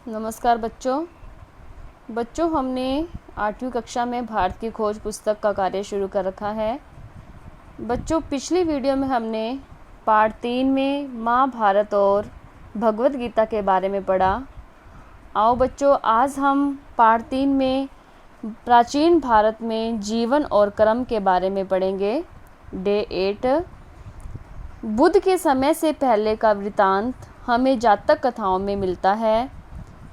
नमस्कार बच्चों हमने 8वीं कक्षा में भारत की खोज पुस्तक का कार्य शुरू कर रखा है। बच्चों, पिछली वीडियो में हमने पार्ट 3 में महाभारत और भगवद गीता के बारे में पढ़ा। आओ बच्चों, आज हम पार्ट 3 में प्राचीन भारत में जीवन और कर्म के बारे में पढ़ेंगे। डे 8 बुद्ध के समय से पहले का वृतांत हमें जातक कथाओं में मिलता है।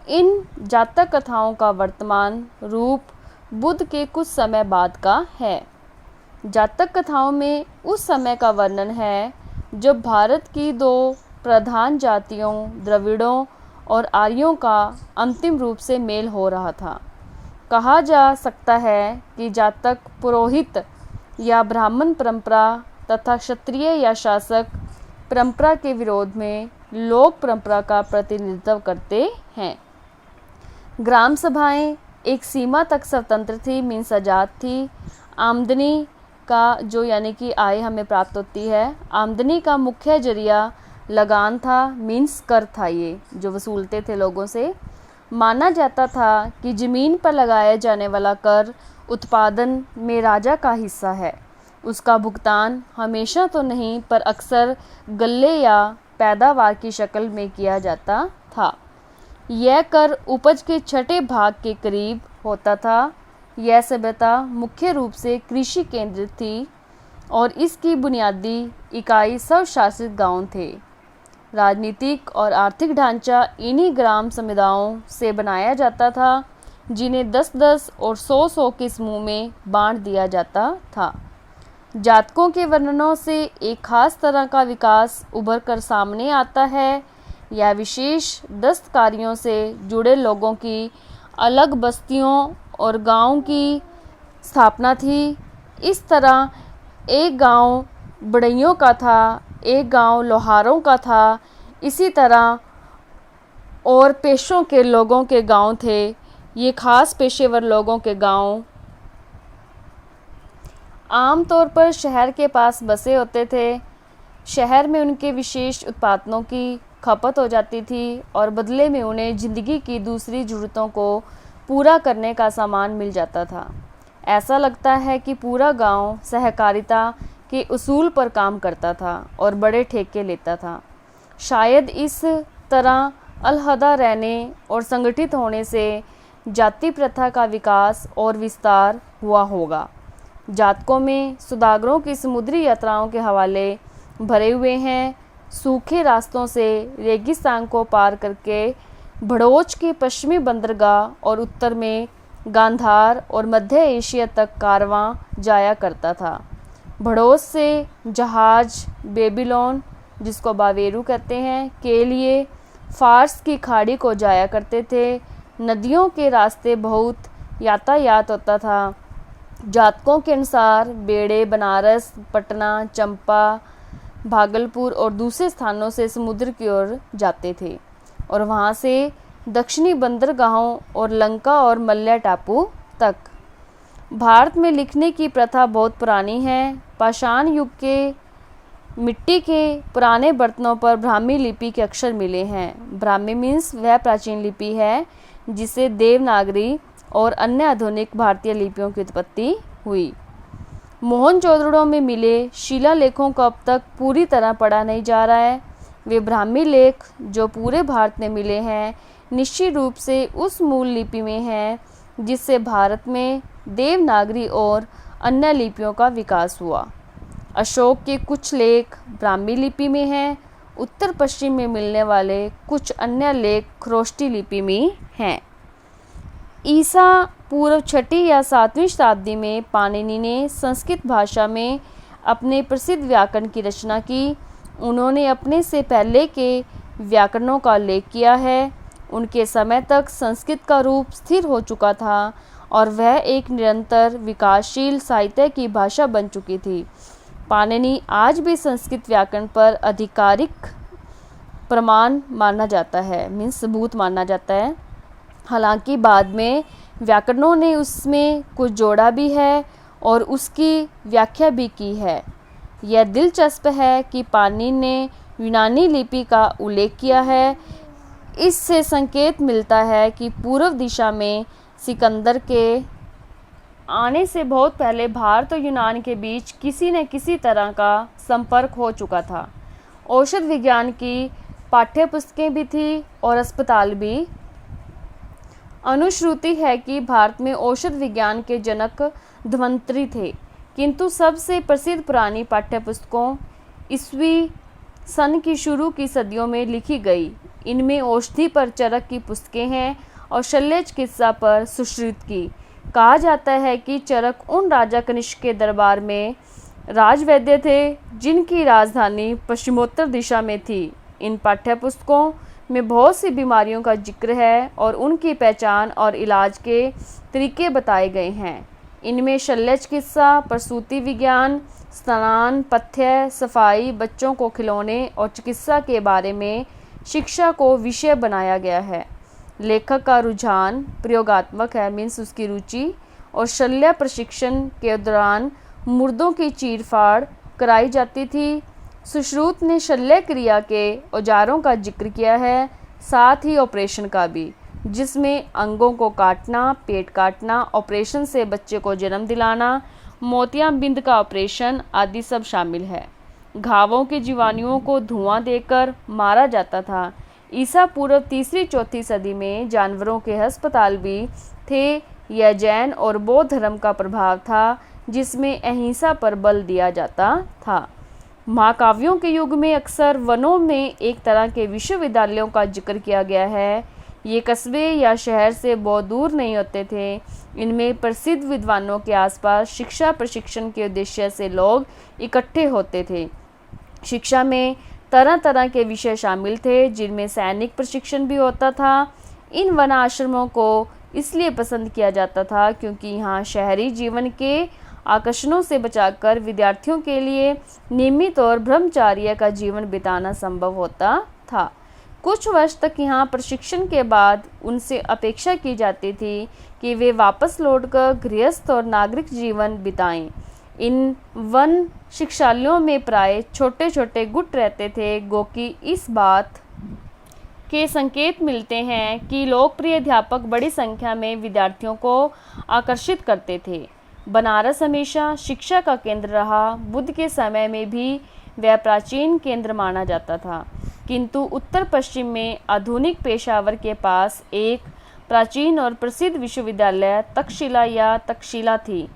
इन जातक कथाओं का वर्तमान रूप बुद्ध के कुछ समय बाद का है। जातक कथाओं में उस समय का वर्णन है जब भारत की दो प्रधान जातियों द्रविड़ों और आर्यों का अंतिम रूप से मेल हो रहा था। कहा जा सकता है कि जातक पुरोहित या ब्राह्मण परंपरा तथा क्षत्रिय या शासक परंपरा के विरोध में लोक परंपरा का प्रतिनिधित्व करते हैं। ग्राम सभाएं एक सीमा तक स्वतंत्र थी, मीन्स आज़ाद थी। आमदनी का जो यानी कि आय हमें प्राप्त होती है, आमदनी का मुख्य जरिया लगान था, मीन्स कर था, ये जो वसूलते थे लोगों से। माना जाता था कि ज़मीन पर लगाया जाने वाला कर उत्पादन में राजा का हिस्सा है। उसका भुगतान हमेशा तो नहीं पर अक्सर गल्ले या पैदावार की शक्ल में किया जाता था। यह कर उपज के छठे भाग के करीब होता था। यह सभ्यता मुख्य रूप से कृषि केंद्रित थी और इसकी बुनियादी इकाई स्वशासित गांव थे। राजनीतिक और आर्थिक ढांचा इन्हीं ग्राम समुदायों से बनाया जाता था, जिन्हें 10-10 और 100-100 के समूह में बांट दिया जाता था। जातकों के वर्णनों से एक खास तरह का विकास उभर कर सामने आता है। यह विशेष दस्तकारियों से जुड़े लोगों की अलग बस्तियों और गांव की स्थापना थी। इस तरह एक गांव बढ़इयों का था, एक गांव लोहारों का था, इसी तरह और पेशों के लोगों के गांव थे। ये खास पेशेवर लोगों के गांव आमतौर पर शहर के पास बसे होते थे। शहर में उनके विशेष उत्पादों की खपत हो जाती थी और बदले में उन्हें ज़िंदगी की दूसरी ज़रूरतों को पूरा करने का सामान मिल जाता था। ऐसा लगता है कि पूरा गांव सहकारिता के उसूल पर काम करता था और बड़े ठेके लेता था। शायद इस तरह अलहदा रहने और संगठित होने से जाति प्रथा का विकास और विस्तार हुआ होगा। जातकों में सौदागरों की समुद्री यात्राओं के हवाले भरे हुए हैं। सूखे रास्तों से रेगिस्तान को पार करके भड़ोच के पश्चिमी बंदरगाह और उत्तर में गांधार और मध्य एशिया तक कारवां जाया करता था। भड़ोच से जहाज बेबीलोन, जिसको बावेरू कहते हैं, के लिए फारस की खाड़ी को जाया करते थे। नदियों के रास्ते बहुत यातायात होता था। जातकों के अनुसार बेड़े बनारस, पटना, चंपा, भागलपुर और दूसरे स्थानों से समुद्र की ओर जाते थे और वहां से दक्षिणी बंदरगाहों और लंका और मल्य टापू तक। भारत में लिखने की प्रथा बहुत पुरानी है। पाषाण युग के मिट्टी के पुराने बर्तनों पर ब्राह्मी लिपि के अक्षर मिले हैं। ब्राह्मी मीन्स वह प्राचीन लिपि है जिसे देवनागरी और अन्य आधुनिक भारतीय लिपियों की उत्पत्ति हुई। मोहनजोदड़ो में मिले शिलालेखों को अब तक पूरी तरह पढ़ा नहीं जा रहा है। वे ब्राह्मी लेख जो पूरे भारत में मिले हैं निश्चित रूप से उस मूल लिपि में हैं जिससे भारत में देवनागरी और अन्य लिपियों का विकास हुआ। अशोक के कुछ लेख ब्राह्मी लिपि में हैं। उत्तर पश्चिम में मिलने वाले कुछ अन्य लेख खरोष्टी लिपि में हैं। ईसा पूर्व 6वीं या 7वीं शताब्दी में पाणिनि ने संस्कृत भाषा में अपने प्रसिद्ध व्याकरण की रचना की। उन्होंने अपने से पहले के व्याकरणों का उल्लेख किया है। उनके समय तक संस्कृत का रूप स्थिर हो चुका था और वह एक निरंतर विकासशील साहित्य की भाषा बन चुकी थी। पाणिनि आज भी संस्कृत व्याकरण पर आधिकारिक प्रमाण माना जाता है, मीन्स सबूत माना जाता है। हालांकि बाद में व्याकरणों ने उसमें कुछ जोड़ा भी है और उसकी व्याख्या भी की है। यह दिलचस्प है कि पाणिनि ने यूनानी लिपि का उल्लेख किया है। इससे संकेत मिलता है कि पूर्व दिशा में सिकंदर के आने से बहुत पहले भारत और यूनान के बीच किसी न किसी तरह का संपर्क हो चुका था। औषध विज्ञान की पाठ्य पुस्तकें भी थी और अस्पताल भी। अनुश्रुति है कि भारत में औषध विज्ञान के जनक धन्वंतरि थे, किंतु सबसे प्रसिद्ध पुरानी पाठ्य पुस्तकों ईस्वी सन की शुरू की सदियों में लिखी गई। इनमें औषधि पर चरक की पुस्तकें हैं और शल्य चिकित्सा पर सुश्रुत की। कहा जाता है कि चरक उन राजा कनिष्क के दरबार में राजवैद्य थे जिनकी राजधानी पश्चिमोत्तर दिशा में थी। इन पाठ्य पुस्तकों में बहुत सी बीमारियों का जिक्र है और उनकी पहचान और इलाज के तरीके बताए गए हैं। इनमें शल्य चिकित्सा, प्रसूति विज्ञान, स्नान, पथ्य, सफाई, बच्चों को खिलौने और चिकित्सा के बारे में शिक्षा को विषय बनाया गया है। लेखक का रुझान प्रयोगात्मक है, मीन्स उसकी रुचि, और शल्य प्रशिक्षण के दौरान मुर्दों की चीरफाड़ कराई जाती थी। सुश्रुत ने शल्य क्रिया के औजारों का जिक्र किया है, साथ ही ऑपरेशन का भी, जिसमें अंगों को काटना, पेट काटना, ऑपरेशन से बच्चे को जन्म दिलाना, मोतियाबिंद का ऑपरेशन आदि सब शामिल है। घावों के जीवाणुओं को धुआं देकर मारा जाता था। ईसा पूर्व 3री-4थी सदी में जानवरों के अस्पताल भी थे। यह जैन और बौद्ध धर्म का प्रभाव था, जिसमें अहिंसा पर बल दिया जाता था। महाकाव्यों के युग में अक्सर वनों में एक तरह के विश्वविद्यालयों का जिक्र किया गया है। ये कस्बे या शहर से बहुत दूर नहीं होते थे। इनमें प्रसिद्ध विद्वानों के आसपास शिक्षा प्रशिक्षण के उद्देश्य से लोग इकट्ठे होते थे। शिक्षा में तरह तरह के विषय शामिल थे, जिनमें सैनिक प्रशिक्षण भी होता था। इन वन आश्रमों को इसलिए पसंद किया जाता था क्योंकि यहाँ शहरी जीवन के आकर्षणों से बचाकर विद्यार्थियों के लिए नियमित और ब्रह्मचार्य का जीवन बिताना संभव होता था। कुछ वर्ष तक यहाँ प्रशिक्षण के बाद उनसे अपेक्षा की जाती थी कि वे वापस लौटकर गृहस्थ और नागरिक जीवन बिताएं। इन वन शिक्षालयों में प्राय छोटे छोटे गुट रहते थे। गोकी इस बात के संकेत मिलते हैं कि लोकप्रिय अध्यापक बड़ी संख्या में विद्यार्थियों को आकर्षित करते थे। बनारस हमेशा शिक्षा का केंद्र रहा। बुद्ध के समय में भी वह प्राचीन केंद्र माना जाता था, किंतु उत्तर पश्चिम में आधुनिक पेशावर के पास एक प्राचीन और प्रसिद्ध विश्वविद्यालय तक्षशिला या तक्षशिला थी।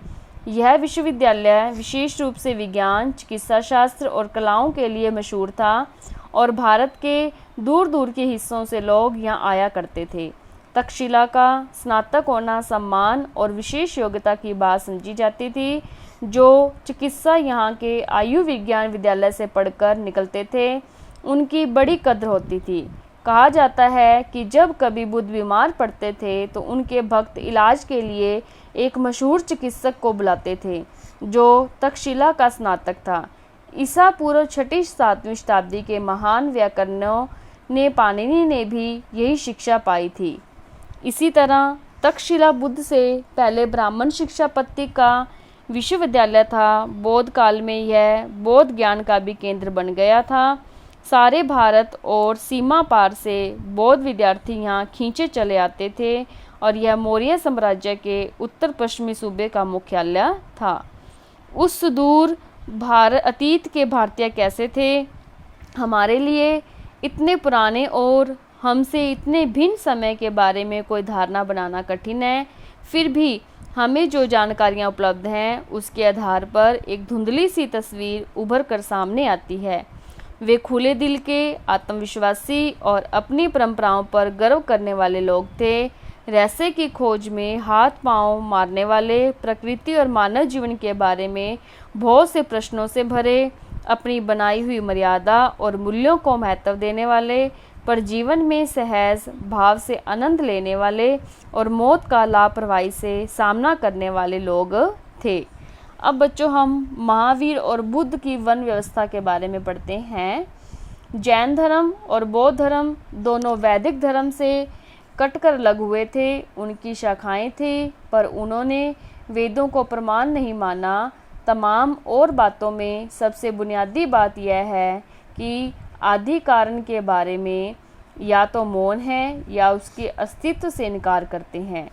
यह विश्वविद्यालय विशेष रूप से विज्ञान, चिकित्सा शास्त्र और कलाओं के लिए मशहूर था और भारत के दूर दूर के हिस्सों से लोग यहाँ आया करते थे। तक्षशिला का स्नातक होना सम्मान और विशेष योग्यता की बात समझी जाती थी। जो चिकित्सा यहाँ के आयु विज्ञान विद्यालय से पढ़कर निकलते थे, उनकी बड़ी कद्र होती थी। कहा जाता है कि जब कभी बुद्ध बीमार पड़ते थे तो उनके भक्त इलाज के लिए एक मशहूर चिकित्सक को बुलाते थे, जो तक्षशिला का स्नातक था। ईसा पूर्व 6ठी-7वीं शताब्दी के महान व्याकरणों ने पाणिनि ने भी यही शिक्षा पाई थी। इसी तरह तक्षशिला बुद्ध से पहले ब्राह्मण शिक्षा पद्धति का विश्वविद्यालय था। बौद्ध काल में यह बौद्ध ज्ञान का भी केंद्र बन गया था। सारे भारत और सीमा पार से बौद्ध विद्यार्थी यहाँ खींचे चले आते थे और यह मौर्य साम्राज्य के उत्तर पश्चिमी सूबे का मुख्यालय था। उस सुदूर अतीत के भारतीय कैसे थे? हमारे लिए इतने पुराने और हमसे इतने भिन्न समय के बारे में कोई धारणा बनाना कठिन है। फिर भी हमें जो जानकारियाँ उपलब्ध हैं उसके आधार पर एक धुंधली सी तस्वीर उभर कर सामने आती है। वे खुले दिल के, आत्मविश्वासी और अपनी परंपराओं पर गर्व करने वाले लोग थे। रहस्य की खोज में हाथ पांव मारने वाले, प्रकृति और मानव जीवन के बारे में बहुत से प्रश्नों से भरे, अपनी बनाई हुई मर्यादा और मूल्यों को महत्व देने वाले, पर जीवन में सहज भाव से आनंद लेने वाले और मौत का लापरवाही से सामना करने वाले लोग थे। अब बच्चों हम महावीर और बुद्ध की वन व्यवस्था के बारे में पढ़ते हैं। जैन धर्म और बौद्ध धर्म दोनों वैदिक धर्म से कटकर अलग हुए थे। उनकी शाखाएं थी, पर उन्होंने वेदों को प्रमाण नहीं माना। तमाम और बातों में सबसे बुनियादी बात यह है कि आदि कारण के बारे में या तो मौन हैं या उसके अस्तित्व से इनकार करते हैं।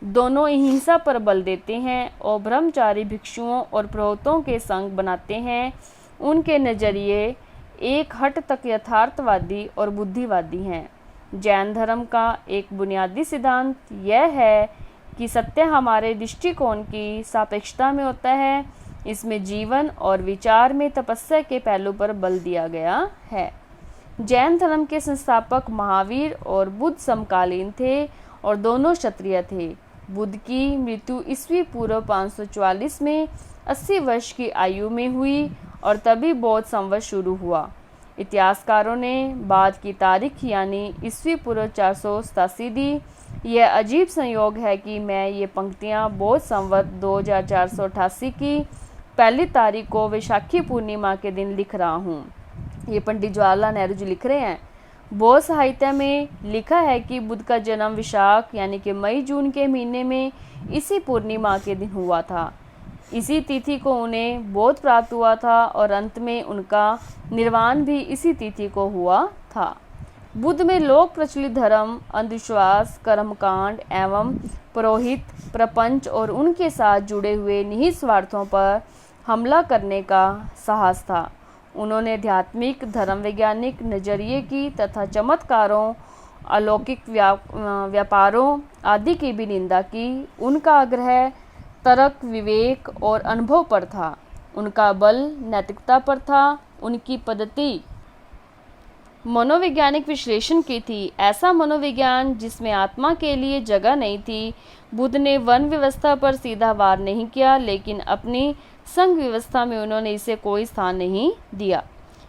दोनों अहिंसा पर बल देते हैं और ब्रह्मचारी भिक्षुओं और पुरोहितों के संग बनाते हैं। उनके नज़रिए एक हद तक यथार्थवादी और बुद्धिवादी हैं। जैन धर्म का एक बुनियादी सिद्धांत यह है कि सत्य हमारे दृष्टिकोण की सापेक्षता में होता है। इसमें जीवन और विचार में तपस्या के पहलू पर बल दिया गया है। जैन धर्म के संस्थापक महावीर और बुद्ध समकालीन थे और दोनों क्षत्रिय थे। बुद्ध की मृत्यु ईस्वी पूर्व 544 में 80 वर्ष की आयु में हुई और तभी बौद्ध संवत शुरू हुआ। इतिहासकारों ने बाद की तारीख यानी ईस्वी पूर्व 487 दी। यह अजीब संयोग है कि मैं ये पंक्तियाँ बौद्ध संवत 2488 की पहली तारीख को वैशाखी पूर्णिमा के दिन लिख रहा हूँ। ये पंडित जवाहरलाल नेहरू जी लिख रहे हैं। बौद्ध साहित्य में लिखा है कि बुद्ध का जन्म विशाख यानी कि मई जून के महीने में इसी पूर्णिमा के दिन हुआ था। इसी तिथि को उन्हें बोध प्राप्त हुआ था और अंत में उनका निर्वाण भी इसी तिथि को हुआ था। बुद्ध में लोक प्रचलित धर्म, अंधविश्वास, कर्मकांड एवं पुरोहित, प्रपंच और उनके साथ जुड़े हुए निहित स्वार्थों पर हमला करने का साहस था। उन्होंने आध्यात्मिक, धर्म वैज्ञानिक नजरिए की तथा चमत्कारों, अलौकिक व्यापारों आदि की भी निंदा की। उनका आग्रह तर्क, विवेक और अनुभव पर था। उनका बल नैतिकता पर था। उनकी पद्धति मनोवैज्ञानिक विश्लेषण की थी, ऐसा मनोविज्ञान जिसमें आत्मा के लिए जगह नहीं थी। बुद्ध ने वर्ण व्यवस्था पर सीधा वार नहीं किया, लेकिन अपनी संघ व्यवस्था में उन्होंने इसे कोई स्थान नहीं दिया।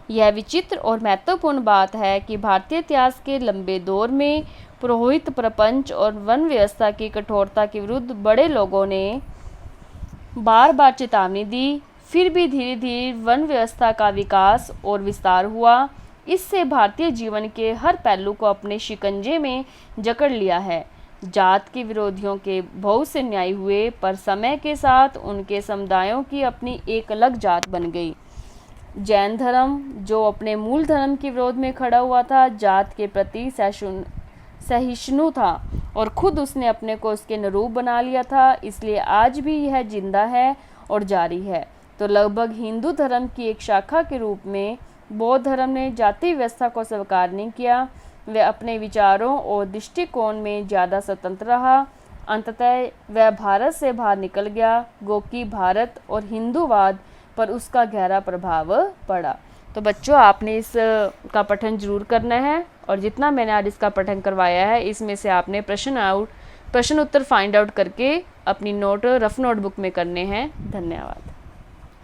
यह विचित्र और महत्वपूर्ण बात है कि भारतीय इतिहास के लंबे दौर में पुरोहित, प्रपंच और वर्ण व्यवस्था की कठोरता के विरुद्ध बड़े लोगों ने बार बार चेतावनी दी। फिर भी धीरे धीरे वर्ण व्यवस्था का विकास और विस्तार हुआ। इससे भारतीय जीवन के हर पहलू को अपने शिकंजे में जकड़ लिया है। जात के विरोधियों के बहुत से न्याय हुए, पर समय के साथ उनके समुदायों की अपनी एक अलग जात बन गई। जैन धर्म, जो अपने मूल धर्म के विरोध में खड़ा हुआ था, जात के प्रति सहिष्णु था और खुद उसने अपने को उसके अनुरूप बना लिया था। इसलिए आज भी यह जिंदा है और जारी है। तो लगभग हिंदू धर्म की एक शाखा के रूप में बौद्ध धर्म ने जाति व्यवस्था को स्वीकार नहीं किया। वह अपने विचारों और दृष्टिकोण में ज़्यादा स्वतंत्र रहा। अंततः वह भारत से बाहर निकल गया, गोकी भारत और हिंदूवाद पर उसका गहरा प्रभाव पड़ा। तो बच्चों, आपने इस का पठन जरूर करना है और जितना मैंने आज इसका पठन करवाया है, इसमें से आपने प्रश्न उत्तर फाइंड आउट करके अपनी रफ नोटबुक में करने हैं। धन्यवाद।